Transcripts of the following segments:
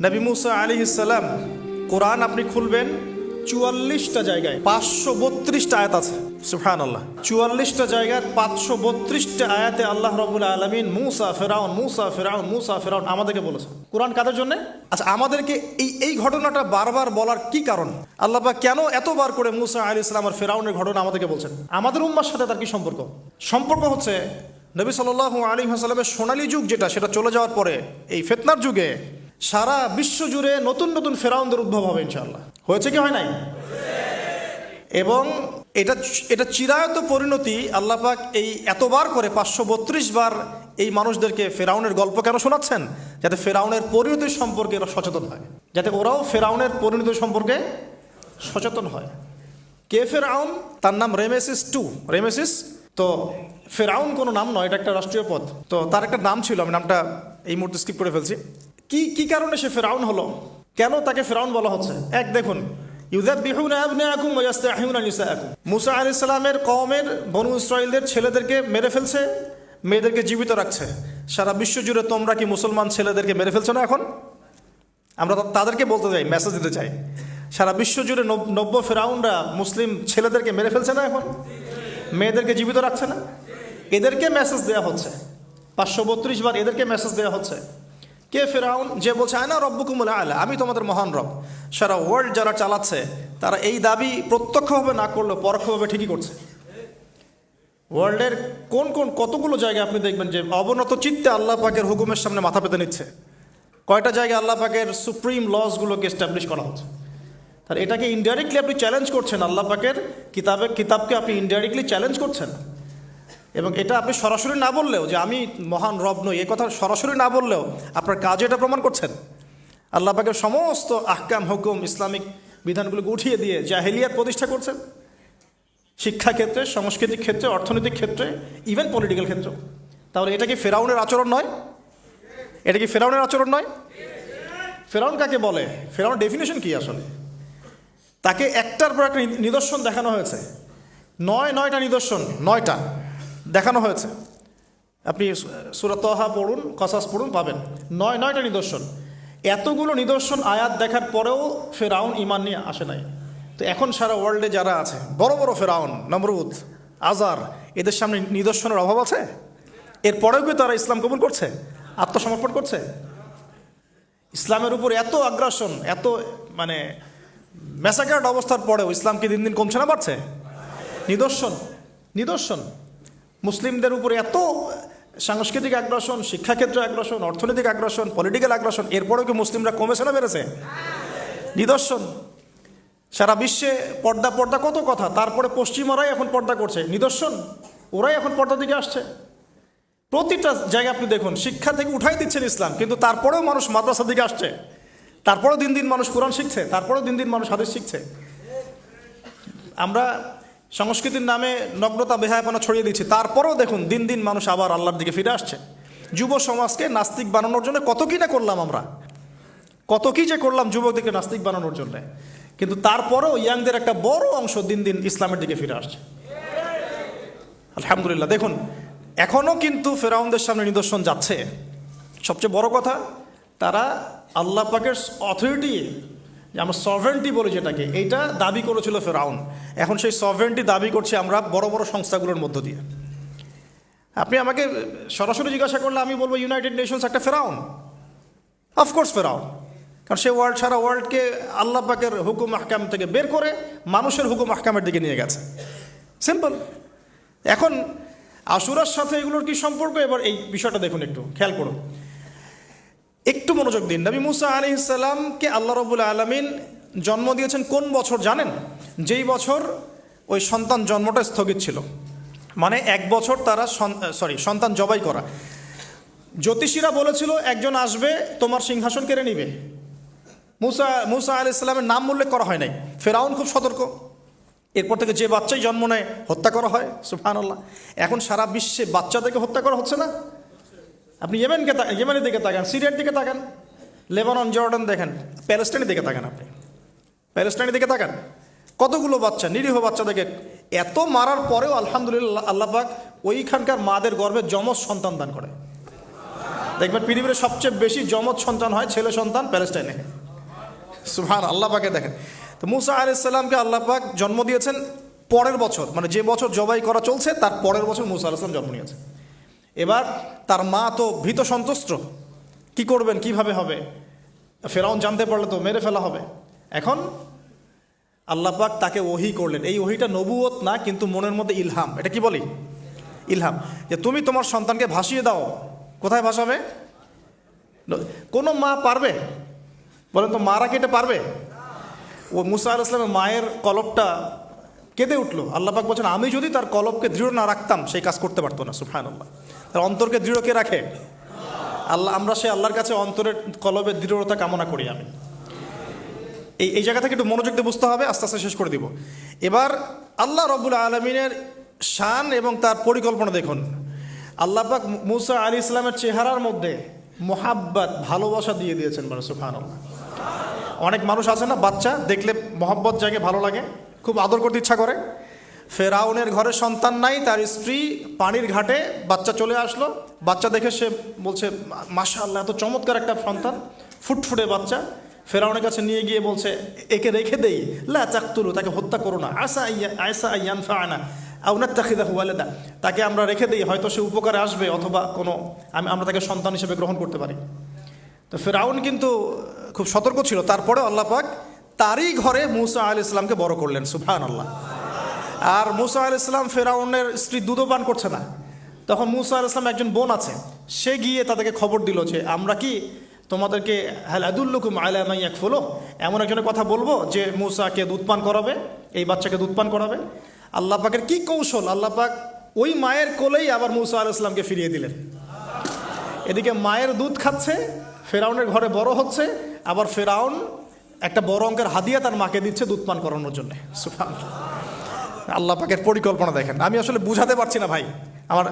নবী মুসা আলাইহিস সালাম, কোরআন আপনি খুলবেন ৪৪টা জায়গায় ৫৩২টা আয়াত আছে। সুবহানাল্লাহ, ৪৪টা জায়গার ৫৩২টা আয়াতে আল্লাহ রাব্বুল আলামিন মুসা ফেরাউন মুসা ফেরাউন মুসা ফেরাউন আমাদেরকে বলেছে। কোরআন কাদের জন্য? আচ্ছা, আমাদেরকে এই ঘটনাটা বারবার বলার কি কারণ? আল্লাহ পাক কেন এতবার করে মুসা আলাইহিস সালাম আর ফেরাউনের ঘটনা আমাদেরকে বলছেন? আমাদের উম্মার সাথে তার কি সম্পর্ক? সম্পর্ক হচ্ছে নবী সাল্লাল্লাহু আলাইহি ওয়াসাল্লামের সোনালী যুগ যেটা, সেটা চলে যাওয়ার পরে এই ফিতনার যুগে সারা বিশ্ব জুড়ে নতুন নতুন ফেরাউনদের উদ্ভব হবে ইনশাআল্লাহ। হয়েছে কি হয় নাই? এবং এটা চিরায়ত পরিণতি। আল্লাহ পাক এই এতবার করে ৫৩২ বার এই মানুষদেরকে ফেরাউনের গল্প কেন শোনাচ্ছেন? যাতে ফেরাউনের পরিণতি সম্পর্কে এরা সচেতন হয়, যাতে ওরাও ফেরাউনের পরিণতি সম্পর্কে সচেতন হয়। কে ফেরাউন? তার নাম রেমেসিস রেমেসিস। তো ফেরাউন কোনো নাম নয়, এটা একটা রাষ্ট্রীয় পদ। তো তার একটা নাম ছিল, আমি নামটা এই মুহূর্তে স্কিপ করে ফেলছি। কি কারণে সে ফেরাউন হলো? কেন তাকে ফেরাউন বলা হচ্ছে? এক দেখুন, ইউযাববিহুনা আবনাআকুম ওয়া ইস্তাহইউনা নিসাআকুম। মুসা আলাইহিস সালামের কওমের বনু ইসরাইলদের ছেলেদেরকে মেরে ফেলছে, মেয়েদেরকে জীবিত রাখছে। সারা বিশ্ব জুড়ে তোমরা কি মুসলমান ছেলেদেরকে মেরে ফেলছো না? এখন আমরা তাদেরকে বলতে চাই, মেসেজ দিতে চাই, সারা বিশ্ব জুড়ে নব্য ফেরাউনরা মুসলিম ছেলেদেরকে মেরে ফেলছে না? এখন মেয়েদেরকে জীবিত রাখছে না? এদেরকে মেসেজ দেওয়া হচ্ছে ৫৩২ বার, এদেরকে মেসেজ দেওয়া হচ্ছে। কে ফেরাউন? যে বলছে আনা রব্বুকুমুল আ'লা, আমি তোমাদের মহান রব। সারা ওয়ার্ল্ড যারা চালাচ্ছে তারা এই দাবি প্রত্যক্ষভাবে না করলেও পরোক্ষভাবে ঠিকই করছে। ওয়ার্ল্ডের কতগুলো জায়গায় আপনি দেখবেন যে অবনত চিত্তে আল্লাহ পাকের হুকুমের সামনে মাথা পেতে নিচ্ছে। কয়টা জায়গায় আল্লাহ পাকের সুপ্রিম লসগুলোকে এস্টাবলিশ করা হচ্ছে। তাহলে এটাকে ইনডাইরেক্টলি আপনি চ্যালেঞ্জ করছেন, আল্লাহ পাকের কিতাবকে আপনি ইনডাইরেক্টলি চ্যালেঞ্জ করছেন। এবং এটা আপনি সরাসরি না বললেও, যে আমি মহান রব নই, এ কথা সরাসরি না বললেও আপনার কাজে এটা প্রমাণ করছেন। আল্লাহ পাকের সমস্ত আহকাম হুকুম ইসলামিক বিধানগুলোকে উঠিয়ে দিয়ে জাহেলিয়াত প্রতিষ্ঠা করছেন, শিক্ষা ক্ষেত্রে, সাংস্কৃতিক ক্ষেত্রে, অর্থনৈতিক ক্ষেত্রে, ইভেন পলিটিক্যাল ক্ষেত্রে। তাহলে এটা কি ফেরাউনের আচরণ নয়? এটা কি ফেরাউনের আচরণ নয়? ফেরাউন কাকে বলে? ফেরাউনের ডেফিনেশন কি আসলে? তাকে একটার পর একটা নিদর্শন দেখানো হয়েছে। নয়টা নিদর্শন, 9টা দেখানো হয়েছে। আপনি সূরা তাহা পড়ুন, কসাস পড়ুন, পাবেন 9টা নিদর্শন। এতগুলো নিদর্শন আয়াত দেখার পরেও ফেরাউন ঈমান নিয়ে আসে নাই। তো এখন সারা ওয়ার্ল্ডে যারা আছে, বড় বড় ফেরাউন, নমরুদ, আজার, এদের সামনে নিদর্শনের অভাব আছে? এরপরেও কি তারা ইসলাম কবুল করছে, আত্মসমর্পণ করছে? ইসলামের উপর এত আগ্রাসন, এত ম্যাসাকার্ড অবস্থার পরেও ইসলাম কি দিন দিন কমছে না বাড়ছে? নিদর্শন। মুসলিমদের উপরে এত সাংস্কৃতিক আগ্রাসন, শিক্ষাক্ষেত্রে আগ্রাসন, অর্থনৈতিক আগ্রাসন, পলিটিক্যাল আগ্রাসন, এরপরেও কি মুসলিমরা কমেছে না বেড়েছে? নিদর্শন। সারা বিশ্বে পর্দা কত কথা, তারপরে পশ্চিমারাই এখন পর্দা করছে। নিদর্শন, ওরাই এখন পর্দার দিকে আসছে। প্রতিটা জায়গায় আপনি দেখুন, শিক্ষা থেকে উঠাই দিচ্ছেন ইসলাম, কিন্তু তারপরেও মানুষ মাদ্রাসার দিকে আসছে, তারপরেও দিন দিন মানুষ কোরআন শিখছে, তারপরেও দিন দিন মানুষ হাদিস শিখছে। আমরা সংস্কৃতির নামে নগ্নতা বেহায়াপনা ছড়িয়ে দিচ্ছি, তারপরেও দেখুন দিন দিন মানুষ আবার আল্লাহর দিকে ফিরে আসছে। যুব সমাজকে নাস্তিক বানানোর জন্য কত কি না করলাম আমরা, কত কি যে করলাম যুবকদেরকে নাস্তিক বানানোর জন্য, কিন্তু তারপরেও ইয়াংদের একটা বড় অংশ দিন দিন ইসলামের দিকে ফিরে আসছে। আলহামদুলিল্লাহ। দেখুন, এখনও কিন্তু ফেরাউনদের সামনে নিদর্শন যাচ্ছে। সবচেয়ে বড় কথা, তারা আল্লাহ পাকের অথরিটি, যে আমরা সভরেন্টি বলি যেটাকে, এইটা দাবি করেছিল ফেরাউন। এখন সেই সভরেন্টি দাবি করছি আমরা বড় বড় সংস্থাগুলোর মধ্য দিয়ে। আপনি আমাকে সরাসরি জিজ্ঞাসা করলে আমি বলবো ইউনাইটেড নেশনস একটা ফেরাউন। অফকোর্স ফেরাউন, কারণ সে সারা ওয়ার্ল্ডকে আল্লাহ পাকের হুকুম আহকাম থেকে বের করে মানুষের হুকুম আহকামের দিকে নিয়ে গেছে। সিম্পল। এখন আশুরার সাথে এগুলোর কি সম্পর্ক? এবার এই বিষয়টা দেখুন, একটু খেয়াল করুন, একটু মনোযোগ দিন। নবী মুসা আলাইহিস সালামকে আল্লাহ রাব্বুল আলামিন জন্ম দিয়েছেন কোন বছর জানেন? যেই বছর ওই সন্তান জন্মটা স্থগিত ছিল, 1 বছর তারা সন্তান জবাই করা। জ্যোতিষীরা বলেছিল একজন আসবে তোমার সিংহাসন কেড়ে নিবে। মুসা আলাইহিস সালামের নাম উল্লেখ করা হয় নাই। ফেরাউন খুব সতর্ক, এরপর থেকে যে বাচ্চাই জন্ম নেয় হত্যা করা হয়। সুবহানাল্লাহ। এখন সারা বিশ্বে বাচ্চাদেরকে হত্যা করা হচ্ছে না? আপনি ইয়েমেনের দিকে তাকান, সিরিয়ার দিকে তাকান, লেবানন, জর্ডান দেখেন, প্যালেস্টাইনের দিকে তাকান, আপনি প্যালেস্টাইনের দিকে তাকান, কতগুলো বাচ্চা, নিরীহ বাচ্চাদেরকে এত মারার পরেও আলহামদুলিল্লাহ আল্লাহ পাক ওইখানকার মাদের গর্ভে যমজ সন্তান দান করে। দেখবেন পৃথিবীর সবচেয়ে বেশি যমজ সন্তান হয় ছেলে সন্তান প্যালেস্টাইনে। সুবহান আল্লাহ পাকে দেখেন। তো মুসা আলাইহিস সালামকে আল্লাহ পাক জন্ম দিয়েছেন পরের বছর, মানে যে বছর জবাই করা চলছে তার পরের বছর মুসা আলাইহিস সালাম জন্ম নিয়েছে। এবার তার মা তো ভীত সন্ত্রস্ত, কি করবেন, কিভাবে হবে, ফেরাউন জানতে পারলে তো মেরে ফেলা হবে। এখন আল্লাহ পাক তাকে ওহী করলেন। এই ওহীটা নবুয়ত না, কিন্তু মনের মধ্যে ইলহাম, এটা কি বলি, ইলহাম, যে তুমি তোমার সন্তানকে ভাসিয়ে দাও। কোথায় ভাসাবে? কোনো মা পারবে? বলেন তো, মারা কেটে পারবে? ও মুসা আলাইহিস সালামের মায়ের কলবটা কেঁদে উঠলো। আল্লাহ পাক বলছেন, আমি যদি তার কলবকে দৃঢ় না রাখতাম সেই কাজ করতে পারতো না। সুবহানাল্লাহ। তার অন্তরকে দৃঢ় কে রাখে? আল্লাহ। আমরা সে আল্লাহর কাছে অন্তরের কলবের দৃঢ়তা কামনা করি। আমি এই জায়গা থেকে একটু মনোযোগ দিয়ে বুঝতে হবে, আস্তে আস্তে শেষ করে দিব। এবার আল্লাহ রাব্বুল আলামিনের শান এবং তার পরিকল্পনা দেখুন। আল্লাহ পাক মুসা আলাইহিস সালামের চেহারার মধ্যে মোহাব্বত, ভালোবাসা দিয়ে দিয়েছেন। মানে সুবহানাল্লাহ। অনেক মানুষ আছে না, বাচ্চা দেখলে মহব্বত জাগে, ভালো লাগে, খুব আদর করতে ইচ্ছা করে। ফেরাউনের ঘরে সন্তান নাই, তার স্ত্রী পানির ঘাটে, বাচ্চা চলে আসলো, বাচ্চা দেখে সে বলছে মাশাআল্লাহ, এত চমৎকার একটা সন্তান, ফুটফুটে বাচ্চা। ফেরাউনের কাছে নিয়ে গিয়ে বলছে, একে রেখে দেই, লা তাকতুলু, তাকে হত্যা করো না, আয়সা ইয়ানফাআনা আও নাত্তাখিযাহু ওয়ালাদা, তাকে আমরা রেখে দেই, হয়তো সে উপকারে আসবে, অথবা কোনো আমরা তাকে সন্তান হিসেবে গ্রহণ করতে পারি। তো ফেরাউন কিন্তু খুব সতর্ক ছিল। তারপরে আল্লাহ পাক তারই ঘরে মুসা আলাইহিস সালামকে বড় করলেন। সুবহানাল্লাহ। আর মুসা আলাইহিস সালাম ফেরাউনের স্ত্রী দুধও পান করছে না। তখন মুসা আলাইহিস সালাম একজন বোন আছে, সে গিয়ে তাদেরকে খবর দিল যে আমরা কি তোমাদেরকে হাল আদুল্লুকুম আলা মান ইয়াকফুলু, এমন একজনের কথা বলবো যে মুসাকে দুধ পান করাবে, এই বাচ্চাকে দুধ পান করাবে। আল্লাহ পাকের কি কৌশল, আল্লাহ পাক ওই মায়ের কোলেই আবার মুসা আলাইহিস সালামকে ফিরিয়ে দিলেন। এদিকে মায়ের দুধ খাচ্ছে, ফেরাউনের ঘরে বড় হচ্ছে, আবার ফেরাউন একটা বড় অঙ্কের হাদিয়া তার মাকে দিচ্ছে দুধ পান করানোর জন্য। সুবহানাল্লাহ। আল্লাহ পাকের পরিকল্পনা দেখেন। আমি আসলে বুঝাতে পারছি না ভাই,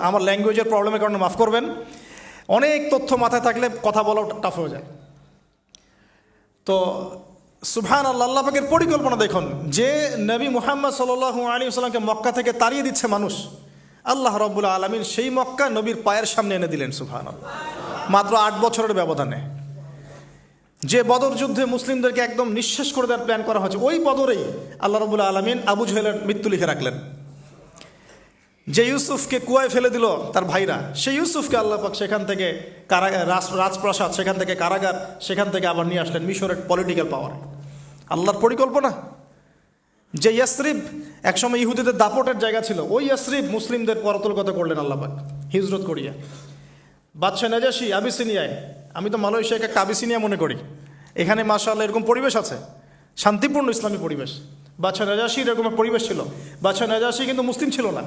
আমার ল্যাঙ্গুয়েজের প্রবলেমের কারণে মাফ করবেন। অনেক তথ্য মাথায় থাকলে কথা বলাও টাফ হয়ে যায়। তো সুবহানাল্লাহ, আল্লাহ পাকের পরিকল্পনা দেখুন। যে নবী মুহাম্মদ সাল্লাল্লাহু আলাইহি ওয়াসাল্লামকে মক্কা থেকে তাড়িয়ে দিচ্ছে মানুষ, আল্লাহ রাব্বুল আলামিন সেই মক্কা নবীর পায়ের সামনে এনে দিলেন। সুবহানাল্লাহ। মাত্র 8 বছরের ব্যবধানে। যে বদর যুদ্ধে মুসলিমদেরকে একদম নিঃশেষ করে দেওয়ার প্ল্যান করা হয়েছে, ওই বদরেই আল্লাহ রাব্বুল আলামিন আবু জেহেলের মৃত্যু লিখে রাখলেন। যে ইউসুফকে কুয়ায় ফেলে দিল তার ভাইরা, সেই ইউসুফকে আল্লাহ পাক সেখান থেকে রাজপ্রাসাদ, সেখান থেকে কারাগার, সেখান থেকে আবার নিয়ে আসলেন মিশরের পলিটিক্যাল পাওয়ার। আল্লাহর পরিকল্পনা। যে ইয়াসরিব একসময় ইহুদিদের দাপটের জায়গা ছিল, ওই ইয়াসরিব মুসলিমদের পরতলগত করলেন আল্লাহ পাক হিজরত করিয়া। বাদশাহ নাজাশি আবিসিনিয়ায়, আমি তো মালয়েশিয়াকে একটা আবিসিনিয়া মনে করি, এখানে মাশাআল্লাহ এরকম পরিবেশ আছে, শান্তিপূর্ণ ইসলামী পরিবেশ। বাদশাহ নাজাশির এরকম পরিবেশ ছিল। বাদশাহ নাজাশি কিন্তু মুসলিম ছিল না,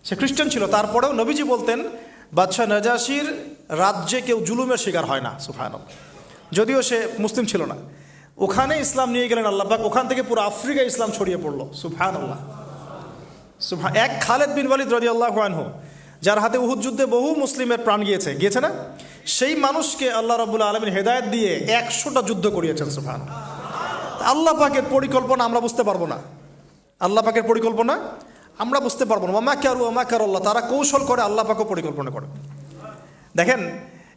সে খ্রিস্টান ছিল। তারপরেও নবীজি বলতেন বাদশাহ নাজাশির রাজ্যে কেউ জুলুমের শিকার হয় না। সুবহানাল্লাহ। যদিও সে মুসলিম ছিল না, ওখানে ইসলাম নিয়ে গেলেন আল্লাহ পাক, ওখান থেকে পুরো আফ্রিকা ইসলাম ছড়িয়ে পড়লো। সুবহানাল্লাহ। এক খালেদ বিন ওয়ালিদ রাদিয়াল্লাহু আনহু, যার হাতে উহুদ যুদ্ধে বহু মুসলিমের প্রাণ গিয়েছে না, সেই মানুষকে আল্লাহ রাব্বুল আলামিন হেদায়েত দিয়ে 100টা যুদ্ধ করিয়েছেন। সুবহানাল্লাহ। আল্লাহ পাকের পরিকল্পনা আমরা বুঝতে পারবো না, আল্লাহ পাকের পরিকল্পনা আমরা বুঝতে পারবো না। মাকারু ওয়া মাকারাল্লাহ, তারা কৌশল করে, আল্লাহ পাকও পরিকল্পনা করে। দেখেন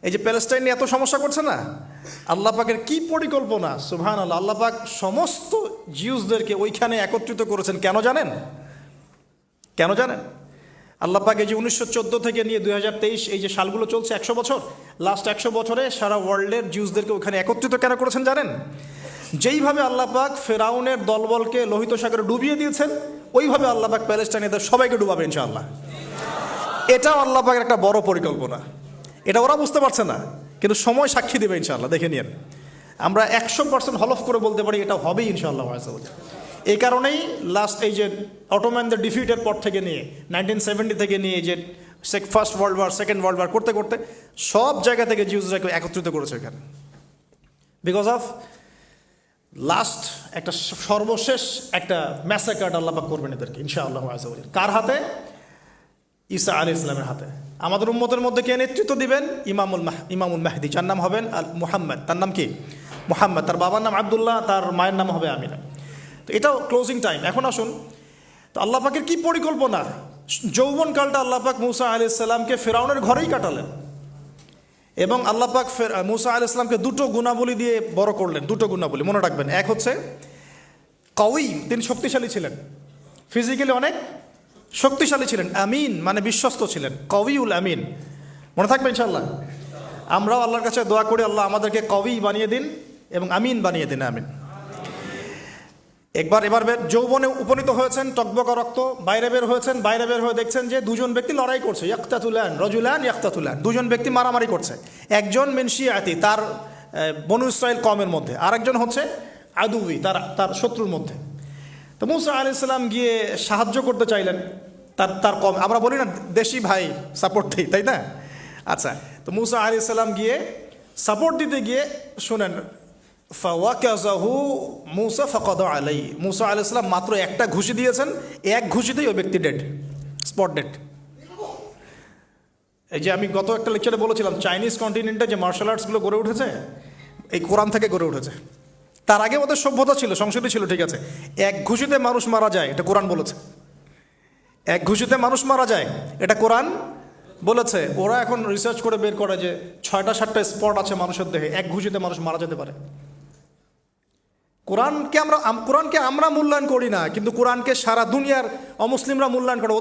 এই যে প্যালেস্টাইন নিয়ে এত সমস্যা করছে না, আল্লাহ পাকের কি পরিকল্পনা। সুবহানাল্লাহ। আল্লাহ পাক সমস্ত জিউসদেরকে ওইখানে একত্রিত করেছেন। কেন জানেন? কেন জানেন? আল্লাহ পাক এই যে 1914 থেকে নিয়ে 2023 এই যে সালগুলো চলছে, 100 বছর, লাস্ট 100 বছরে সারা ওয়ার্ল্ডের জিউসদেরকে ওখানে একত্রিত কেন করেছেন জানেন? যেইভাবে আল্লাহ পাক ফেরাউনের দলবলকে লোহিত সাগরে ডুবিয়ে দিয়েছেন, ওইভাবে আল্লাহ পাক প্যালেস্টাইনিদের সবাইকে ডুবাবে ইনশাআল্লাহ। এটাও আল্লাহ পাকের একটা বড় পরিকল্পনা। এটা ওরা বুঝতে পারছে না, কিন্তু সময় সাক্ষী দেবে ইনশাআল্লাহ। দেখে নিন, আমরা 100% হলফ করে বলতে পারি এটা হবেই ইনশাআল্লাহ। এই কারণেই লাস্ট এই যে অটোম্যানদের ডিফিটের পর থেকে নিয়ে 1970 থেকে নিয়ে যে first world war, second world war করতে করতে সব জায়গা থেকে জিউসরাকে একত্রিত করেছে এখানে। বিকজ অফ লাস্ট একটা সর্বশেষ একটা ম্যাসাকার আল্লাহ পাক করবেন এদেরকে ইনশাআল্লাহ। কার হাতে? ঈসা আলাইহিস সালামের হাতে। আমাদের উম্মতের মধ্যে কে নেতৃত্ব দিবেন? ইমামুল মাহদি, যার নাম হবেন মুহাম্মদ। তার নাম কি? মুহাম্মদ। তার বাবার নাম আব্দুল্লাহ, তার মায়ের নাম হবে আমিনা। তো এটাও ক্লোজিং টাইম। এখন আসুন, তো আল্লাহ পাকের কি পরিকল্পনা। যৌবনকালটা আল্লাহ পাক মুসা আলাইহিস সালামকে ফেরাউনের ঘরেই কাটালেন। এবং আল্লাহ পাক মুসা আলাইহিস সালামকে দুটো গুণাবলী দিয়ে বড় করলেন। দুটো গুণাবলী মনে রাখবেন। এক হচ্ছে কওয়ী, তিনি শক্তিশালী ছিলেন, ফিজিক্যালি অনেক শক্তিশালী ছিলেন। আমিন মানে বিশ্বস্ত ছিলেন, কওয়ীউল আমিন। মনে থাকবে ইনশাআল্লাহ। আমরাও আল্লাহর কাছে দোয়া করি, আল্লাহ আমাদেরকে কওয়ী বানিয়ে দিন এবং আমিন বানিয়ে দিন, আমিন। এবার যৌবনে উপনীত হয়েছেন, টকবকা রক্ত, বাইরে বের হয়েছেন। বাইরে বের হয়ে দেখছেন যে দুজন ব্যক্তি লড়াই করছে, ইয়াক্তাতুলান রজুলান ইয়াক্তাতুলান, দুজন ব্যক্তি মারামারি করছে। একজন মিন শিয়াতি, তার বনু ইসরাইল কওমের মধ্যে, আরেকজন হচ্ছে আদুবি, তার শত্রুর মধ্যে। তো মুসা আলাইহিস সালাম গিয়ে সাহায্য করতে চাইলেন তার কম। আমরা বলি না দেশি ভাই সাপোর্ট দিই, তাই না? আচ্ছা, তো মুসা আলাইহিস সালাম গিয়ে সাপোর্ট দিতে গিয়ে শুনেন, ফাওয়াকাযাহু মুসা ফাকাদা আলাইহি, মুসা আলাইহিস সালাম মাত্র একটা ঘুষি দিয়েছেন, এক ঘুষিতেই ওই ব্যক্তি ডেড, স্পট ডেড। এই যে আমি গত একটা লেকচারে বলেছিলাম, চাইনিজ কন্টিনেন্টে যে মার্শাল আর্টসগুলো গড়ে উঠেছে এই কোরআন থেকে গড়ে উঠেছে। তার আগে ওদের সভ্যতা ছিল, সংস্কৃতি ছিল, ঠিক আছে। এক ঘুষিতে মানুষ মারা যায়, এটা কোরআন বলেছে। এক ঘুষিতে মানুষ মারা যায়, এটা কোরআন বলেছে। ওরা এখন রিসার্চ করে বের করে যে 6টা-7টা স্পট আছে মানুষের দেহে, এক ঘুষিতে মানুষ মারা যেতে পারে। কোরআনকে আমরা মূল্যায়ন করি না, কিন্তু কোরআনকে সারা দুনিয়ার অমুসলিমরা মূল্যায়ন করে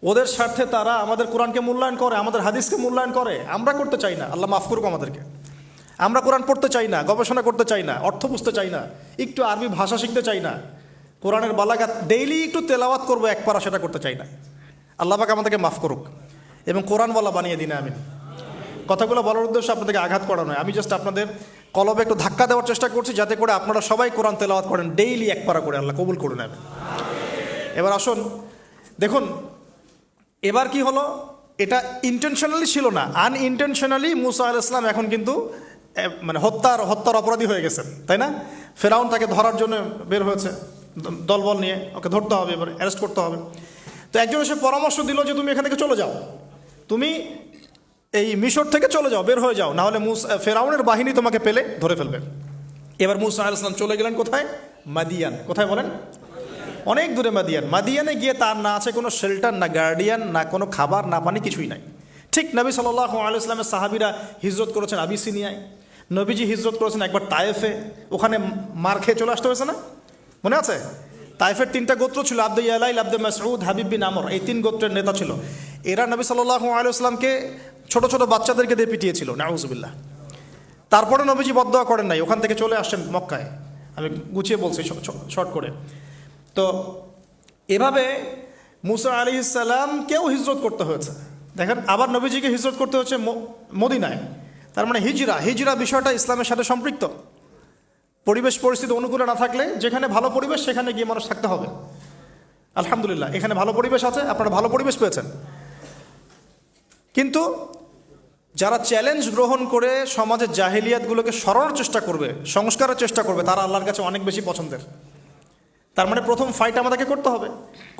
ওদের স্বার্থে তারা আমাদের কোরআনকে মূল্যায়ন করে, আমাদের হাদিসকে মূল্যায়ন করে। আমরা করতে চাই না, আল্লাহ মাফ করুক আমাদেরকে। আমরা কোরআন পড়তে চাই না, গবেষণা করতে চাই না, অর্থ বুঝতে চাই না, একটু আরবি ভাষা শিখতে চাই না, কোরআনের বালাগাত ডেইলি একটু তেলাওয়াত করবো এক পারা, সেটা করতে চাই না। আল্লাহ পাক আমাদেরকে মাফ করুক এবং কোরআনওয়ালা বানিয়ে দিন, আমিন। কথাগুলো বলার উদ্দেশ্য আপনাদেরকে আঘাত করা নয়, আমি জাস্ট আপনাদের কলবে একটু ধাক্কা দেওয়ার চেষ্টা করছি, যাতে করে আপনারা সবাই কোরআন তেলাওয়াত করেন ডেইলি এক পারা করে। আল্লাহ কবুল করে নেবেন। এবার আসুন দেখুন, এবার কি হলো, এটা ইন্টেনশনালি ছিল না, আনইনটেনশনালি মুসা আলাইহিস সালাম এখন কিন্তু মানে হত্যার অপরাধী হয়ে গেছেন, তাই না? ফেরাউন তাকে ধরার জন্য বের হয়েছে দলবল নিয়ে, ওকে ধরতে হবে, এবার অ্যারেস্ট করতে হবে। তো একজন এসে পরামর্শ দিল যে তুমি এখান থেকে চলে যাও, তুমি এই মিশর থেকে চলে যাও, বের হয়ে যাও, নাহলে ফেরাউনের বাহিনী তোমাকে পেলে ধরে ফেলবে। এবার মুসা আলাইহিস সালাম চলে গেলেন কোথায়? মাদিয়ান। কোথায় বলেন? অনেক দূরে মাদিয়ান। মাদিয়ানে গিয়ে তার না আছে কোনো শেল্টার, না গার্ডিয়ান, না কোনো খাবার, না পানি, কিছুই নাই। ঠিক নবী সাল্লাল্লাহু আলাইহি ওয়াসাল্লামের সাহাবীরা হিজরত করেছেন আবিসিনিয়ায়, নবীজি হিজরত করেছেন একবার তায়েফে, ওখানে মার খেয়ে চলে আসতে হয়েছে না? মনে আছে? তায়েফের 3টা গোত্র ছিল, আব্দে ইয়ালাইল, আব্দে মাসউদ, হাবিব বিন আমর, এই 3 গোত্রের নেতা ছিল। এরা নবী সাল্লাল্লাহু আলাইহি ওয়াসাল্লামকে ছোট ছোট বাচ্চাদেরকে দিয়ে পিটিয়েছিল, নাউজুবিল্লাহ। তারপরে নবীজি বদদোয়া করেন নাই, ওখান থেকে চলে আসছেন মক্কায়। আমি গুছিয়ে বলছি শর্ট করে। তো এভাবে মুসা আলাইহিস সালামকেও হিজরত করতে হয়েছে। দেখেন, আবার নবীজিকে হিজরত করতে হচ্ছে মদিনায়। তার মানে হিজরা বিষয়টা ইসলামের সাথে সম্পৃক্ত। পরিবেশ পরিস্থিতি অনুকূলে না থাকলে, যেখানে ভালো পরিবেশ সেখানে গিয়ে মানুষ থাকতে হবে। আলহামদুলিল্লাহ, এখানে ভালো পরিবেশ আছে, আপনারা ভালো পরিবেশ পেয়েছেন। কিন্তু যারা চ্যালেঞ্জ গ্রহণ করে সমাজের জাহেলিয়াতগুলোকে সরানোর চেষ্টা করবে, সংস্কারের চেষ্টা করবে, তারা আল্লাহর কাছে অনেক বেশি পছন্দের। তার মানে প্রথম ফাইট আমাদেরকে করতে হবে।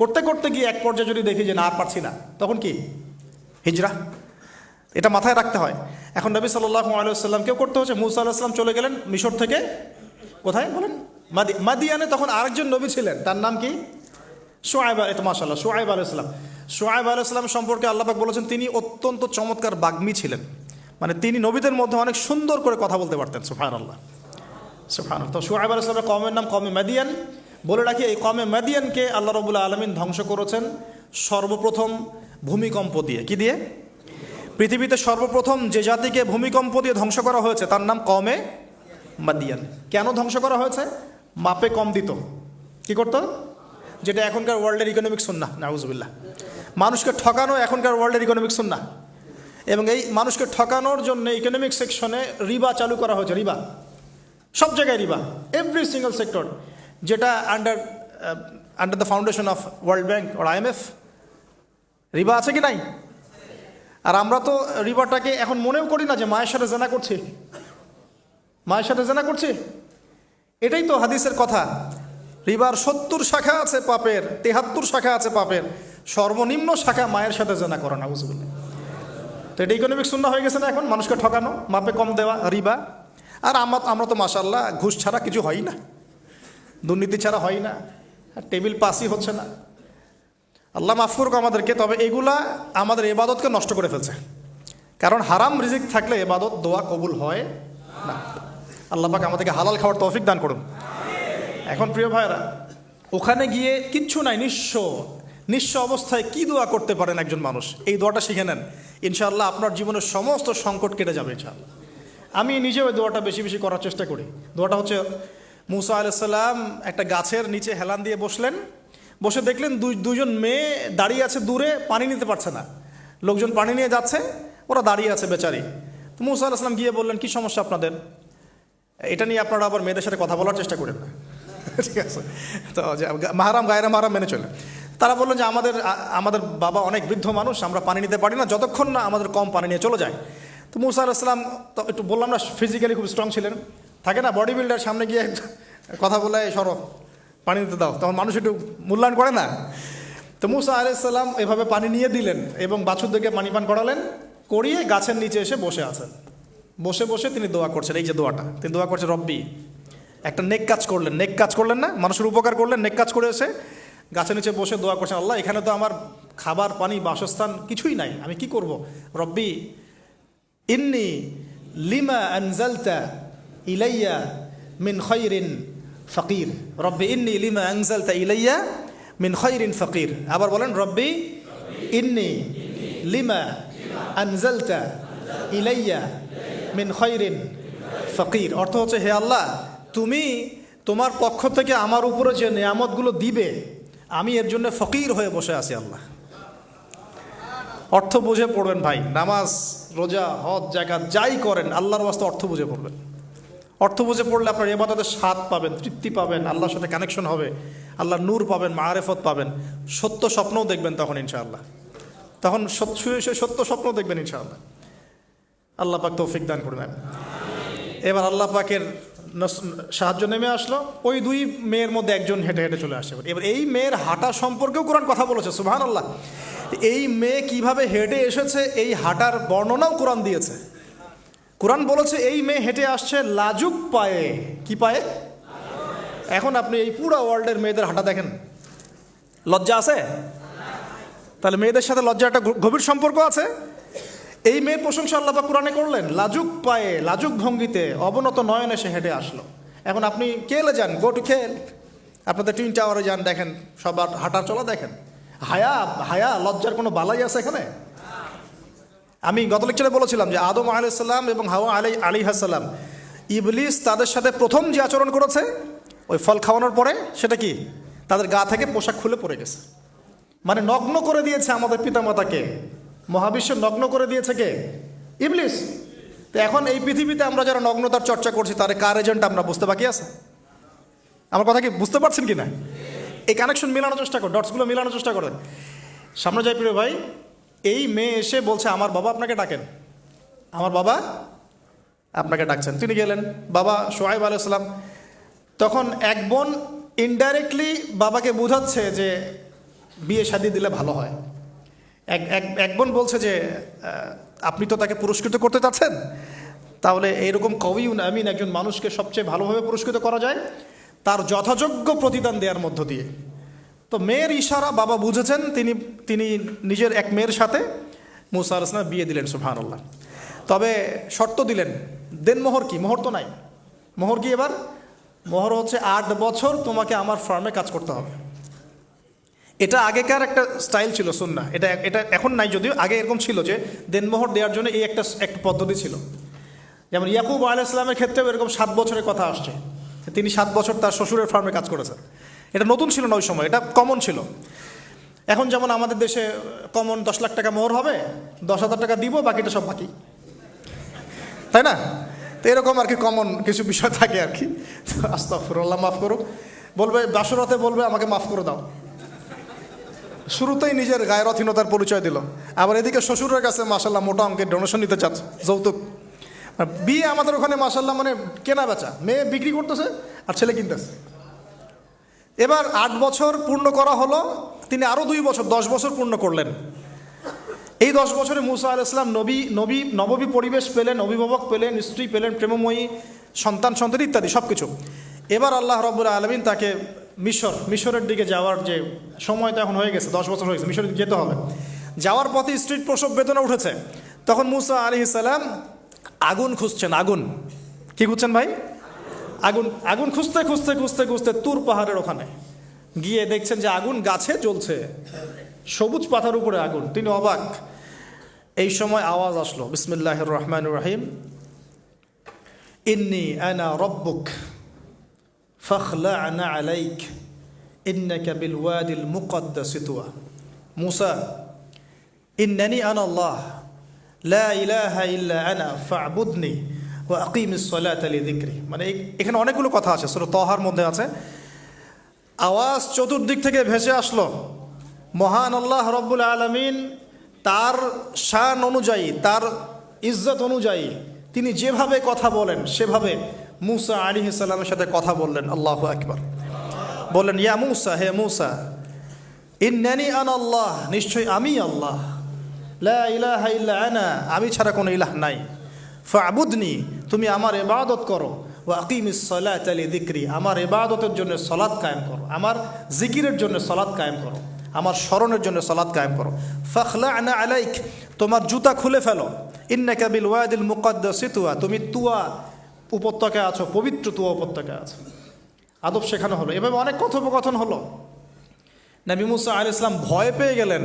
করতে করতে গিয়ে এক পর্যায়ে যদি দেখি যে না আর পারছি না, তখন কি? হিজরা। এটা মাথায় রাখতে হয়। এখন নবী সাল্লাল্লাহু আলাইহি ওয়াসাল্লামকেও করতে হচ্ছে। মুসা আলাইহিস সালাম চলে গেলেন মিশর থেকে কোথায় বলেন? মাদিয়ানে। তখন আরেকজন নবী ছিলেন, তার নাম কি? শুআয়ব। এটা মাশাআল্লাহ, শুআয়ব আলাইহিস সালাম। শুআয়ব আলাইহিস সালাম সম্পর্কে আল্লাহ পাক বলেছেন তিনি অত্যন্ত চমৎকার বাগ্মী ছিলেন। মানে তিনি নবীদের মধ্যে অনেক সুন্দর করে কথা বলতে পারতেন। সুবহানাল্লাহ, সুবহানাল্লাহ। তো শুআয়ব আলাইহিস সালামের কওমের নাম কওমে মাদিয়ান। বলে রাখি, এই কওমে মাদিয়ানকে আল্লাহ রাব্বুল আলামিন ধ্বংস করেছেন সর্বপ্রথম ভূমিকম্প দিয়ে। কি দিয়ে? পৃথিবীতে সর্বপ্রথম যে জাতিকে ভূমিকম্প দিয়ে ধ্বংস করা হয়েছে তার নাম কওমে মাদিয়ান। কেন ধ্বংস করা হয়েছে? মাপে কম দিত। কি করতো? যেটা এখনকার ওয়ার্ল্ডের ইকোনমিক সুন্নাহ, নাউজুবিল্লাহ। মানুষকে ঠকানো এখনকার ওয়ার্ল্ডের ইকোনমিক সুন্নাহ। এবং এই মানুষকে ঠকানোর জন্য ইকোনমিক সেকশনে রিবা চালু করা হয়েছে। রিবা, সব জায়গায় রিবা, এভরি সিঙ্গল সেক্টর, যেটা under the foundation of world bank আর IMF। রিবা আছে কি নাই? আর আমরা তো রিবাটাকে এখন মনেও করি না যে মায়ের সাথে জেনা করছি, মায়ের সাথে জেনা করছি। এটাই তো হাদিসের কথা। রিবার 70 শাখা আছে পাপের, 73 শাখা আছে পাপের, সর্বনিম্ন শাখা মায়ের সাথে জেনা করা, নাউজুবিল্লাহ। তো এটা ইকোনমিক সুন্নাহ হয়ে গেছে না এখন? মানুষকে ঠকানো, মাপে কম দেওয়া, রিবা। আর আমরা তো মাশাআল্লাহ ঘুষ ছাড়া কিছু হয় না, দুর্নীতি ছাড়া হয় না, টেবিল পাসই হচ্ছে না। আল্লাহ মাফ করুক আমাদেরকে। তবে এগুলা আমাদের ইবাদতকে নষ্ট করে ফেলছে। কারণ হারাম রিজিক থাকলে ইবাদত দোয়া কবুল হয় না। আল্লাহ পাক আমাদেরকে হালাল খাওয়ার তৌফিক দান করুন। এখন প্রিয় ভাইরা, ওখানে গিয়ে কিচ্ছু নাই, নিঃস্ব অবস্থায় কি দোয়া করতে পারেন একজন মানুষ, এই দোয়াটা শিখে নেন, ইনশাআল্লাহ আপনার জীবনের সমস্ত সংকট কেটে যাবে ইনশাআল্লাহ। আমি নিজেও এই দোয়াটা বেশি বেশি করার চেষ্টা করি। দোয়াটা হচ্ছে, মুসা আলাইহিস সালাম একটা গাছের নিচে হেলান দিয়ে বসলেন, বসে দেখলেন দুইজন মেয়ে দাঁড়িয়ে আছে দূরে, পানি নিতে পারছে না, লোকজন পানি নিয়ে যাচ্ছে, ওরা দাঁড়িয়ে আছে বেচারি। তো মুসা আলাইহিস সালাম গিয়ে বললেন, কি সমস্যা আপনাদের? এটা নিয়ে আপনারা আবার মেয়েদের সাথে কথা বলার চেষ্টা করেন না, ঠিক আছে? তো মাহারাম গায়রা মাহারাম মেনে চলে। তারা বললেন যে আমাদের বাবা অনেক বৃদ্ধ মানুষ, আমরা পানি নিতে পারি না যতক্ষণ না আমাদের কম পানি নিয়ে চলে যায়। তো মুসা আলাইহিস সালাম তো একটু বললাম না, ফিজিক্যালি খুব স্ট্রং ছিলেন, থাকে না বডি বিল্ডার, সামনে গিয়ে কথা বলে সরো পানি নিতে দাও, তখন মানুষ একটু মূল্যায়ন করে না। তো মুসা আলাইহিস সালাম এভাবে পানি নিয়ে দিলেন এবং বাছুরদেরকে পানি পান করালেন, করিয়ে গাছের নিচে এসে বসে আছেন। বসে বসে তিনি দোয়া করছেন, এই যে দোয়াটা তিনি দোয়া করছেন, রব্বি, একটা নেক কাজ করলেন না, মানুষের উপকার করলেন, নেক কাজ করে এসে গাছের নিচে বসে দোয়া করছেন, আল্লাহ এখানে তো আমার খাবার পানি বাসস্থান কিছুই নাই, আমি কি করব? রব্বি ইন্নি লিমা আনজালতা ইলাইয়া মিন খায়রিন ফাকির, রব্বি ইন্নি লিমা আনজালতা ইলাইয়া মিন খায়রিন ফাকির। আবার বলেন, রব্বি ইন্নি লিমা আনজালতা ইলাইয়া মিন খায়রিন ফাকির। অর্থ হচ্ছে, হে আল্লাহ, তুমি তোমার পক্ষ থেকে আমার উপরে যে নিয়ামতগুলো দিবে, আমি এর জন্য ফকির হয়ে বসে আছি আল্লাহ। অর্থ বুঝে পড়বেন ভাই, নামাজ রোজা হজ জাকাত যাই করেন আল্লাহর ওয়াস্তে অর্থ বুঝে পড়বেন। অর্থ বুঝে পড়লে আপনার ইবাদতের স্বাদ পাবেন, তৃপ্তি পাবেন, আল্লাহর সাথে কানেকশন হবে, আল্লাহর নূর পাবেন, মাআরিফত পাবেন, সত্য স্বপ্নও দেখবেন তখন ইনশাআল্লাহ, তখন সত্য স্বপ্ন দেখবেন ইনশাআল্লাহ। আল্লাহ পাক তৌফিক দান করবেন। এবার আল্লাহ পাকের সাহায্য নেমে আসলো, ওই দুই মেয়ের মধ্যে একজন হেঁটে হেঁটে চলে আসে। এবার এই মেয়ের হাঁটা সম্পর্কেও কোরআন কথা বলেছে, সুবহানাল্লাহ। এই মেয়ে কিভাবে হেঁটে এসেছে এই হাঁটার বর্ণনাও কোরআন দিয়েছে। কোরআন বলেছে এই মেয়ে হেঁটে আসছে লাজুক পায়ে। কি পায়ে? এখন আপনি এই পুরো ওয়ার্ল্ডের মেয়েদের হাঁটা দেখেন, লজ্জা আছে? তাহলে মেয়েদের সাথে লজ্জা একটা গভীর সম্পর্ক আছে। এই মেয়ের প্রশংসা আল্লাহ পাক কোরআনে করলেন, লাজুক পায়ে লাজুক ভঙ্গিতে অবনত নয়নে সে হেঁটে আসলো। এখন আপনি কেলে যান, গো টু খেল, আপনাদের টুইন টাওয়ারে যান, দেখেন সবার হাঁটার চলা দেখেন। হায়া লজ্জার কোনো বালাই আছে এখানে? আমি গত লেকচারে বলেছিলাম যে আদম আলাইহিস সালাম এবং হাওয়া আলাইহিস সালাম, ইবলিস তাদের সাথে প্রথম যে আচরণ করেছে ওই ফল খাওয়ানোর পরে, সেটা কি? তাদের গা থেকে পোশাক খুলে পড়ে গেছে, মানে নগ্ন করে দিয়েছে আমাদের পিতামাতাকে, মহাবিশ্ব নগ্ন করে দিয়েছে কে? ইবলিস। তো এখন এই পৃথিবীতে আমরা যারা নগ্নতার চর্চা করছি, তার কার এজেন্ট আমরা বুঝতে বাকি আছে? আমার কথা কি বুঝতে পারছেন কি না? এই কানেকশন মেলানোর চেষ্টা করেন, ডটসগুলো মেলানোর চেষ্টা করেন। সামনে যাই প্রিয় ভাই, এই মেয়ে এসে বলছে, আমার বাবা আপনাকে ডাকেন, আমার বাবা আপনাকে ডাকছেন। তিনি গেলেন, বাবা শুআয়ব আলাইহিস সালাম। তখন এক বোন ইনডাইরেক্টলি বাবাকে বোঝাচ্ছে যে বিয়ে শাদী দিলে ভালো হয়। এক বোন বলছে যে আপনি তো তাকে পুরস্কৃত করতে চাচ্ছেন, তাহলে এইরকম কওয়িউন আমিন একজন মানুষকে সবচেয়ে ভালোভাবে পুরস্কৃত করা যায় তার যথাযোগ্য প্রতিদান দেওয়ার মধ্য দিয়ে। তো মেয়ের ইশারা বাবা বুঝেছেন, তিনি নিজের এক মেয়ের সাথে মুসা আলাইহিস সালাম বিয়ে দিলেন, সুবহানাল্লাহ। তবে শর্ত দিলেন, দেনমোহর কি? মোহর তো নাই। মোহর কি? এবার মোহর হচ্ছে 8 বছর তোমাকে আমার ফার্মে কাজ করতে হবে। এটা আগেকার একটা স্টাইল ছিল, সুন্নাহ। এটা এখন নাই যদিও, আগে এরকম ছিল যে দেনমোহর দেওয়ার জন্য এই একটা পদ্ধতি ছিল। যেমন ইয়াকুব আলাইহিস সালামের ক্ষেত্রেও এরকম 7 বছরের কথা আসছে, তিনি 7 বছর তার শ্বশুরের ফার্মে কাজ করেছেন। এটা নতুন ছিল না ওই সময়, এটা কমন ছিল। এখন যেমন আমাদের দেশে কমন 10 লাখ টাকা মোহর হবে, 10,000 টাকা দিব, বাকিটা সব বাকি, তাই না? তো এরকম আর কি কমন কিছু বিষয় থাকে আর কি। আস্তাগফিরুল্লাহ, মাফ করুক। বলবে বাসরাতে, বলবে আমাকে মাফ করে দাও, শুরুতেই নিজের গায়রথহীনতার পরিচয় দিল। আবার এদিকে শ্বশুরের কাছে মাশাল্লাহ মোটা অঙ্কের ডোনেশন নিতে চাচ্ছে, যৌতুক। বিয়ে আমাদের ওখানে মাশাল্লাহ মানে কেনা বেচা, মেয়ে বিক্রি করতেছে আর ছেলে কিনতেছে। এবার 8 বছর পূর্ণ করা হলো, তিনি আরও 2 বছর 10 বছর পূর্ণ করলেন। এই 10 বছরে মুসা আলাইহিস সালাম নববী পরিবেশ পেলেন, অভিভাবক পেলেন, স্ত্রী পেলেন, প্রেমময়ী সন্তান ইত্যাদি সব কিছু। এবার আল্লাহ রাব্বুল আলামিন তাকে মিশরের দিকে যাওয়ার যে সময় তো এখন হয়ে গেছে, 10 বছর হয়ে গেছে, মিশরের দিকে যেতে হবে। যাওয়ার পথে স্ত্রীর প্রসব বেদনা উঠেছে, তখন মুসা আলাইহিস সালাম আগুন খুঁজছেন। আগুন কি খুঁজছেন ভাই? আগুন। আগুন খুঁজতে খুঁজতে খুঁজতে খুঁজতে তুর পাহাড়ের ওখানে গিয়ে দেখছেন যে আগুন গাছে জ্বলছে, সবুজ পাতার উপরে আগুন। তিনি অবাক। এই সময় আওয়াজ আসলো, বিসমিল্লাহির রহমানির রহিম, ইন্নী আনা রব্বুক ফাখলা'না আলাইক ইন্নাকা বিল ওয়াদিল মুকদ্দাসি তুয়া। মুসা, ইন্নানি আনা আল্লাহ লা ইলাহা ইল্লা আনা ফা'বুদনি ওয়া আকিমিস সালাতা লিযিকরি। মানে এখানে অনেকগুলো কথা আছে, সূরা তাহার মধ্যে আছে। আওয়াজ চতুর্দিক থেকে ভেসে আসলো। মহান আল্লাহ রব্বুল আলামিন তার শান অনুযায়ী, তার ইজ্জত অনুযায়ী তিনি যেভাবে কথা বলেন সেভাবে মুসা আলাইহিস সালামের সাথে কথা বললেন। আল্লাহু আকবার। বললেন, ইয়া মুসা, হে মুসা, ইন্নানি আনা আল্লাহ, নিশ্চয়ই আমি আল্লাহ, লা ইলাহা ইল্লা আনা, আমি ছাড়া কোনো ইলাহ নাই, ফা'বুদনি, তুমি আমার ইবাদত করো, ওয়া আকিমিস সালাতা লিযিকরি, আমার ইবাদতের জন্য সালাত কায়েম করো, আমার জিকিরের জন্য সালাত কায়েম করো, আমার স্মরণের জন্য সালাত কায়েম করো। ফাখলা'না আলাইক, তোমার জুতা খুলে ফেলো, ইন্নাকা বিল ওয়াদিল মুকদ্দাসি তুয়া, তুমি তুয়া উপত্যকায় আছো, পবিত্র তুয়া উপত্যকায় আছো। আদব শেখানো হলো। এভাবে অনেক কথোপকথন হলো। নবী মুসা আলাইহিস সালাম ভয় পেয়ে গেলেন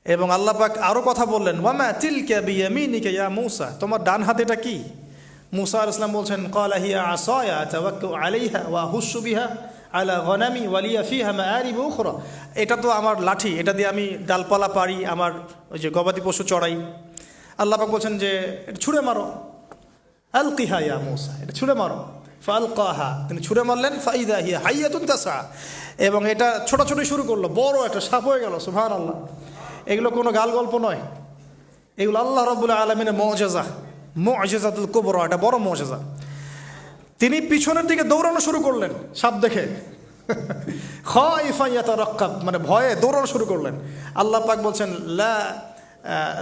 এবং আল্লাহ পাক আরও কথা বললেন, ওয়ামা তিলকা বিয়ামিনিকা ইয়া মুসা, তোমার ডান হাতে এটা কি? মুসা আলাইহিস সালাম বলছেন, ক্বালা হিয়া আসায়া আতাওয়াক্কাউ আলাইহা ওয়া আহুশু বিহা আলা গনামি ওয়া লিয়া ফিহা মাআরিবু উখরা, এটা তো আমার লাঠি, এটা দিয়ে আমি ডালপালা পারি, আমার ওই যে গবাদি পশু চড়াই। আল্লাহ পাক বলছেন যে এটা ছুঁড়ে মারো, আলকিহা ইয়া মুসা, এটা ছুঁড়ে মারো। ফালকাহা, তিনি ছুঁড়ে মারলেন, ফাইদা হিয়া হাইয়াতুন তাসা, এবং এটা ছোটাছুটি শুরু করলো, বড় একটা সাপ হয়ে গেল। সুবহানাল্লাহ। এগুলো কোনো গাল গল্প নয়, এগুলো আল্লাহ রাব্বুল আলামিনের মুআজিজা, মুআজিজাতুল কুবরা, এটা বড় মুআজিজা। তিনি পিছনের দিকে দৌড়ানো শুরু করলেন সাপ দেখে, খাইফান ইয়াতারাক্কাব, মানে ভয়ে দৌড়ানো শুরু করলেন। আল্লাহ পাক বলছেন,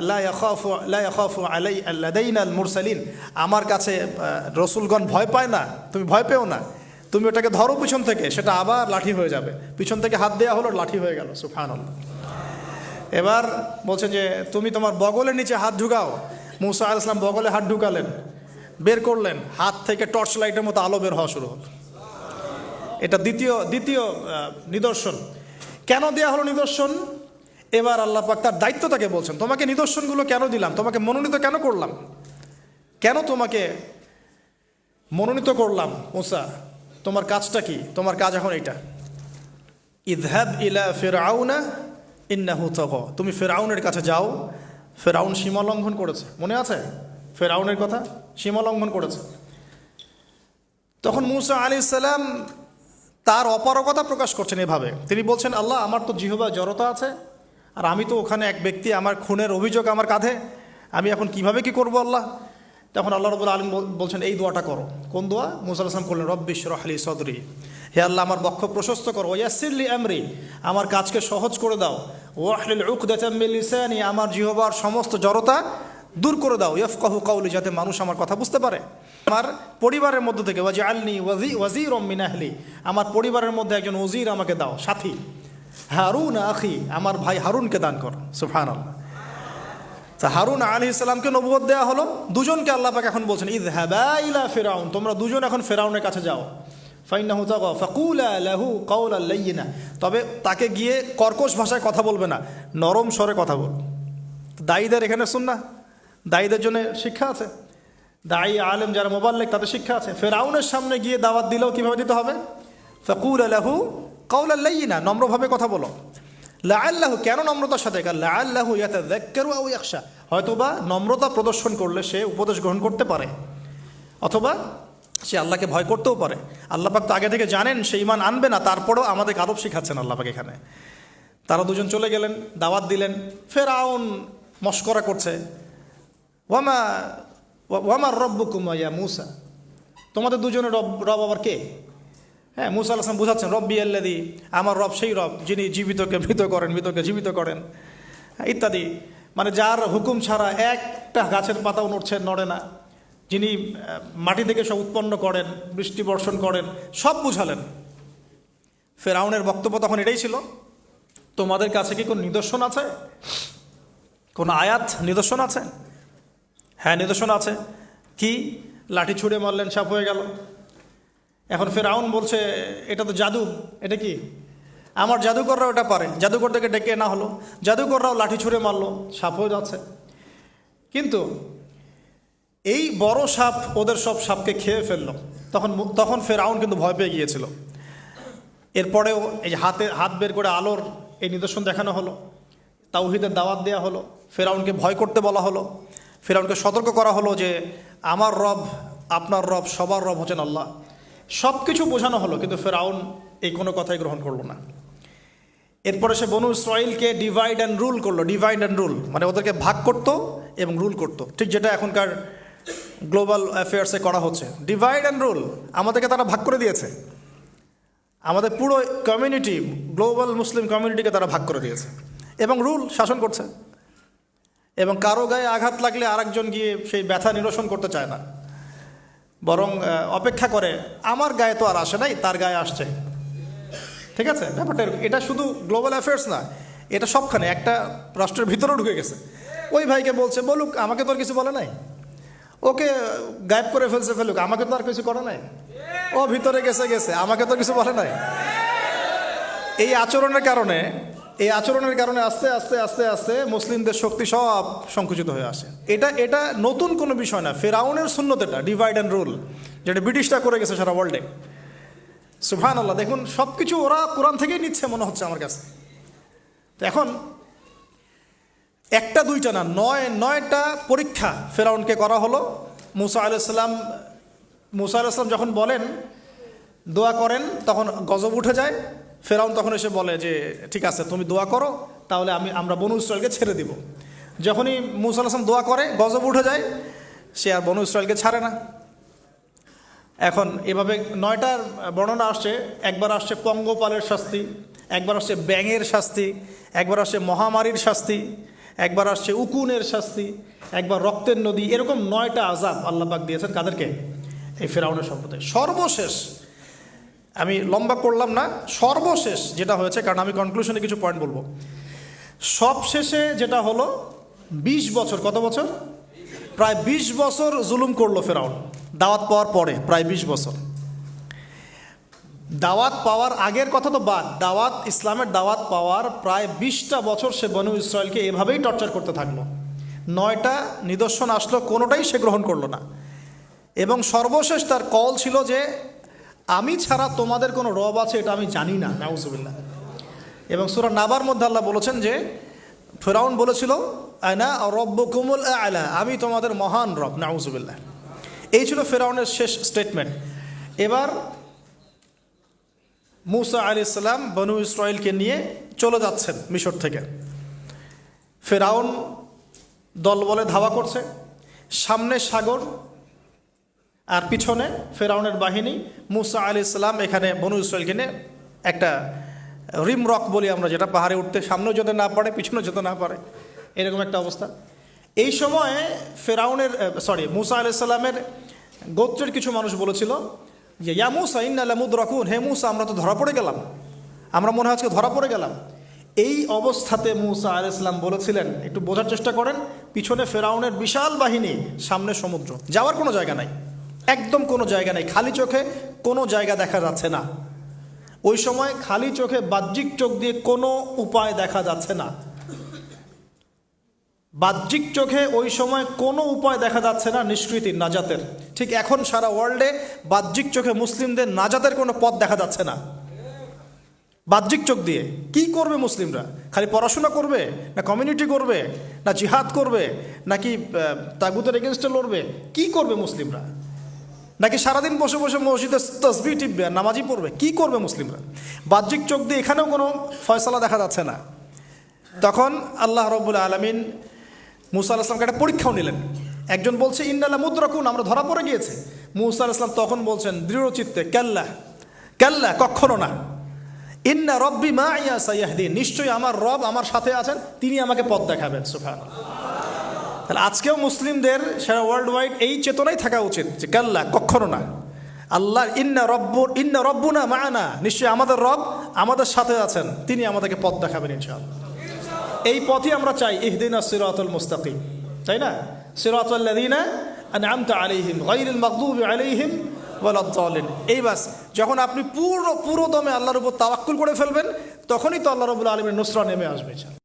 লা ইয়াখাফু লাদাইনাল মুরসালিন, আমার কাছে রসুলগণ ভয় পায় না, তুমি ভয় পেও না, তুমি ওটাকে ধরো পিছন থেকে, সেটা আবার লাঠি হয়ে যাবে। পিছন থেকে হাত দেওয়া হলো, লাঠি হয়ে গেল। সুবহানাল্লাহ। এবার বলছেন যে তুমি তোমার বগলের নিচে হাত ঢুকাও। মুসা আলাইহিস সালাম বগলে হাত ঢুকালেন, বের করলেন, হাত থেকে টর্চ লাইটের মতো আলো বের হওয়া শুরু হলো। এটা দ্বিতীয় নিদর্শন। কেন দেয়া হলো নিদর্শন? এবার আল্লাহ পাক তার দায়িত্ব তাকে বলছেন, তোমাকে নিদর্শনগুলো কেন দিলাম, তোমাকে মনোনীত কেন করলাম, কেন তোমাকে মনোনীত করলাম? মুসা, তোমার কাজটা কি? তোমার কাজ এখন এটা, ইযহাব ইলা ফিরআউনা ইন্নাহু তাগা, তুমি ফিরআউনের কাছে যাও। ফিরআউন সীমা লঙ্ঘন করেছে, মনে আছে ফিরআউনের কথা? সীমা লঙ্ঘন করেছে। তখন মুসা আলাইহিস সালাম তার অপারগতা প্রকাশ করছেন এভাবে। তিনি বলছেন, আল্লাহ, আমার তো জিহ্বা জড়তা আছে, আর আমি তো ওখানে এক ব্যক্তি, আমার খুনের অভিযোগ আমার কাঁধে, আমি এখন কিভাবে কি করব আল্লাহ? তখন আল্লাহ রাব্বুল আলামিন বলছেন, এই দোয়াটা করো। কোন দোয়া? মুসা আলাইহিস সালাম করলেন, রব্বি ইশরাহ লি সদরি, হে আল্লাহ, আমার বক্ষ প্রশস্ত করো, ওয়াসসির লি আমরি, আমার কাজকে সহজ করে দাও, ওয়াহলিল উকদাতাম মিন লিসানি, আমার জিহ্বার সমস্ত জড়তা দূর করে দাও, ইয়াফকাহু কাওলি, যাতে মানুষ আমার কথা বুঝতে পারে। আমার পরিবারের মধ্য থেকে ওয়াজআলনি ওয়াজিরাম মিন আহলি, আমার পরিবারের মধ্যে একজন ওজির আমাকে দাও, সাথী। হারুন আখি, আমার ভাই হারুনকে দান কর। সুবহানাল্লাহ। তা হারুন আলাইহিস সালামকে নবুয়ত দেওয়া হলো। দুজনকে আল্লাহ পাক এখন বলছেন, ইযহাবা ইলা ফিরআউন, তোমরা দুজন এখন ফিরআউনের কাছে যাও। ফাইন্নাহু তাগা ফাকুলা লাহু কাওলাল লাইয়িনা, তবে তাকে গিয়ে কর্কশ ভাষায় কথা বলবে না, নরম স্বরে কথা বল। দায়ীদের এখানে সুন্নাহ, দায়ীদের জন্য শিক্ষা আছে, দায়ী আলেম যারা মুবাল্লিগ তাদের শিক্ষা আছে। ফিরআউনের সামনে গিয়ে দাওয়াত দিলেও কীভাবে দিতে হবে? ফাকুলা লাহু কাওলাল লাইয়িনা, নম্রভাবে কথা বলো। লাআল্লাহু, কেন নম্রতার সাথে? লাআল্লাহু ইয়াতাযাক্কারু আও ইয়াখশা, হয়তোবা নম্রতা প্রদর্শন করলে সে উপদেশ গ্রহণ করতে পারে, অথবা সে আল্লাহকে ভয় করতেও পারে। আল্লাহ পাক তো আগে থেকে জানেন সে ঈমান আনবে না, তারপরেও আমাদের আদব শিখাচ্ছেন আল্লাহ পাক এখানে। তারা দুজন চলে গেলেন, দাওয়াত দিলেন। ফিরআউন মশকরা করছে, ওয়ামা রব্বুকুম ইয়া মুসা, তোমাদের দুজনের রব আবার কে? হ্যাঁ, মুসা আলাইহিস সালাম বুঝাচ্ছেন, রব্বি আল্লাযী, আমার রব সেই রব যিনি জীবিতকে মৃত করেন, মৃতকে জীবিত করেন, ইত্যাদি। মানে যার হুকুম ছাড়া একটা গাছের পাতাও নড়ে না, যিনি মাটি থেকে সব উৎপন্ন করেন, বৃষ্টি বর্ষণ করেন, সব বুঝালেন। ফিরআউনের বক্তব্য তখন এটাই ছিল, তোমাদের কাছে কি কোনো নিদর্শন আছে? কোন আয়াত নিদর্শন আছে? হ্যাঁ, নিদর্শন আছে। কি? লাঠি ছুঁড়ে মারলেন, সাপ হয়ে গেল। এখন ফেরাউন বলছে এটা তো জাদু, এটা কি? আমার জাদুকররাও এটা পারে, জাদুকরদেরকে ডেকে না হলো, জাদুকররাও লাঠি ছুঁড়ে মারলো, সাপ হয়ে যাচ্ছে। কিন্তু এই বড় সাপ ওদের সব সাপকে খেয়ে ফেললো। তখন ফেরাউন কিন্তু ভয় পেয়ে গিয়েছিল। এরপরেও এই যে হাত বের করে আলোর এই নিদর্শন দেখানো হলো, তাওহীদের দাওয়াত দেওয়া হলো, ফেরাউনকে ভয় করতে বলা হলো, ফেরাউনকে সতর্ক করা হলো যে আমার রব, আপনার রব, সবার রব হচ্ছেন আল্লাহ। সব কিছু বোঝানো হলো, কিন্তু ফেরাউন এই কোনো কথাই গ্রহণ করলো না। এরপরে সে বনু ইসরাইলকে ডিভাইড অ্যান্ড রুল করলো। ডিভাইড অ্যান্ড রুল মানে ওদেরকে ভাগ করতো এবং রুল করতো, ঠিক যেটা এখনকার গ্লোবাল অ্যাফেয়ার্সে করা হচ্ছে। ডিভাইড অ্যান্ড রুল, আমাদেরকে তারা ভাগ করে দিয়েছে। আমাদের পুরো কমিউনিটি, গ্লোবাল মুসলিম কমিউনিটিকে তারা ভাগ করে দিয়েছে এবং রুল, শাসন করছে। এবং কারো গায়ে আঘাত লাগলে আরেকজন গিয়ে সেই ব্যথা নিরসন করতে চায় না, বরং অপেক্ষা করে আমার গায়ে তো আর আসে নাই, তার গায়ে আসছে। ঠিক আছে, ব্যাপারটা এটা শুধু গ্লোবাল অ্যাফেয়ার্স না, এটা সবখানে একটা রাষ্ট্রের ভিতরেও ঢুকে গেছে। ওই ভাইকে বলছে বলুক, আমাকে তো আর কিছু বলে নাই, ওকে গায়েব করে ফেলুক, আমাকে তো আর কিছু করে নাই, ও ভিতরে গেছে, আমাকে তো কিছু বলে নাই। এই আচরণের কারণে আস্তে আস্তে আস্তে আস্তে মুসলিমদের শক্তি সব সংকুচিত হয়ে আসে। এটা নতুন কোনো বিষয় না, ফেরাউনের সুন্নত এটা, ডিভাইড অ্যান্ড রুল, যেটা ব্রিটিশরা করে গেছে সারা ওয়ার্ল্ডে। সুবহানাল্লাহ, দেখুন সব কিছু ওরা কোরআন থেকেই নিচ্ছে মনে হচ্ছে আমার কাছে। তো এখন একটা দুইটা না, নয়টা পরীক্ষা ফেরাউনকে করা হলো। মুসা আলাইহিস সালাম যখন বলেন দোয়া করেন, তখন গজব উঠে যায়। ফেরাউন তখন এসে বলে যে ঠিক আছে, তুমি দোয়া করো, তাহলে আমরা বনু ইসরাইলকে ছেড়ে দিব। যখনই মুসা আলাইহিস সালাম দোয়া করে, গজব উঠে যায়, সে আর বনু ইসরাইলকে ছাড়ে না। এখন এভাবে 9টার বর্ণনা আসছে। একবার আসছে পঙ্গপালের শাস্তি, একবার আসছে ব্যাঙের শাস্তি, একবার আসছে মহামারীর শাস্তি, একবার আসছে উকুনের শাস্তি, একবার রক্তের নদী। এরকম 9টা আযাব আল্লাহ পাক দিয়েছেন কাদেরকে? এই ফেরাউনের সম্প্রদায়। সর্বশেষ, আমি লম্বা করলাম না, সর্বশেষ যেটা হয়েছে, কারণ আমি কনক্লুশনে কিছু পয়েন্ট বলবো। সবশেষে যেটা হলো 20 বছর, কত বছর? প্রায় 20 বছর জুলুম করলো ফেরাউন দাওয়াত পাওয়ার পরে। প্রায় 20 বছর। দাওয়াত পাওয়ার আগের কথা তো বাদ, ইসলামের দাওয়াত পাওয়ার প্রায় 20টা বছর সে বনু ইসরাইলকে এভাবেই টর্চার করতে থাকলো। 9টা নিদর্শন আসলো, কোনোটাই সে গ্রহণ করলো না। এবং সর্বশেষ তার কল ছিল যে আমি ছাড়া তোমাদের কোনো রব আছে এটা আমি জানি না, নাউজুবিল্লাহ। এবং সূরা নাবার মধ্যে আল্লাহ বলেছেন যে ফেরাউন বলেছিল আনা রব্বুকুমুল আ'লা, আমি তোমাদের মহান রব, নাউজুবিল্লাহ। এই ছিল ফেরাউনের শেষ স্টেটমেন্ট। এবার মুসা আলাইহিস সালাম বনু ইসরাইলকে নিয়ে চলে যাচ্ছেন মিশর থেকে। ফেরাউন দলবলে ধাওয়া করছে, সামনে সাগর আর পিছনে ফেরাউনের বাহিনী। মুসা আলাইহিস সালাম এখানে বনু ইসরাইলকে নিয়ে একটা রিম রক বলি আমরা, যেটা পাহাড়ে উঠতে সামনেও যেতে না পারে, পিছনেও যেতে না পারে, এরকম একটা অবস্থা। এই সময়ে মুসা আলাইহিস সালামের গোত্রের কিছু মানুষ বলেছিল যে ইয়া মুসা ইন্না লামুদরাকুন, হে মুসা আমরা তো ধরা পড়ে গেলাম, আমরা মনে হয় আজকে ধরা পড়ে গেলাম। এই অবস্থাতে মুসা আলাইহিস সালাম বলেছিলেন, একটু বোঝার চেষ্টা করেন, পিছনে ফেরাউনের বিশাল বাহিনী, সামনে সমুদ্র, যাওয়ার কোনো জায়গা নাই, একদম কোনো জায়গা নাই, খালি চোখে কোনো জায়গা দেখা যাচ্ছে না। ওই সময় খালি চোখে, বাহ্যিক চোখ দিয়ে কোনো উপায় দেখা যাচ্ছে না। বাহ্যিক চোখে ওই সময় কোনো উপায় দেখা যাচ্ছে না নিষ্কৃতির, নাজাতের। ঠিক এখন সারা ওয়ার্ল্ডে বাহ্যিক চোখে মুসলিমদের নাজাতের কোনো পথ দেখা যাচ্ছে না। বাহ্যিক চোখ দিয়ে কি করবে মুসলিমরা? খালি পড়াশোনা করবে, না কমিউনিটি করবে, না জিহাদ করবে, নাকি তাগুতের এগেনস্টে লড়বে? কি করবে মুসলিমরা? নাকি সারাদিন বসে বসে মসজিদে তাসবিহ টিপবে আর নামাজি পড়বে? কি করবে মুসলিমরা? বাহ্যিক চোখ দিয়ে এখানেও কোনো ফয়সালা দেখা যাচ্ছে না। তখন আল্লাহ রাব্বুল আলামিন মুসা আলাইহিস সালামকে একটা পরীক্ষাও নিলেন। একজন বলছে ইন্না লামুদরাকুন, আমরা ধরা পড়ে গিয়েছে। মুসা আলাইহিস সালাম তখন বলছেন দৃঢ় চিত্তে, কাল্লা, কখনো না, ইন্না রব্বি মাইয়া সাইয়াহদিন, নিশ্চয়ই আমার রব আমার সাথে আছেন, তিনি আমাকে পথ দেখাবেন। সুবহানাল্লাহ। তাহলে আজকেও মুসলিমদের সারা ওয়ার্ল্ড ওয়াইড এই চেতনাই থাকা উচিত যে কাল্লা, কখনো না। আল্লাহ ইন্না রব্বুনা মা'ানা, নিশ্চয়ই আমাদের রব আমাদের সাথে আছেন, তিনি আমাদেরকে পথ দেখাবেন ইনশাআল্লাহ। এই পথে আমরা চাই ইহদিনাস সিরাতাল মুস্তাকিম, তাই না? সিরাতাল লাযিনা আনআমতা আলাইহিম গায়রিল মাগদুবি আলাইহিম ওয়ালাদ-দাল্লিন। এই বাস যখন আপনি পুরো দমে আল্লাহর উপর তাওয়াক্কুল করে ফেলবেন, তখনই তো আল্লাহ রাব্বুল আলামিনের নুসরা নেমে আসবে।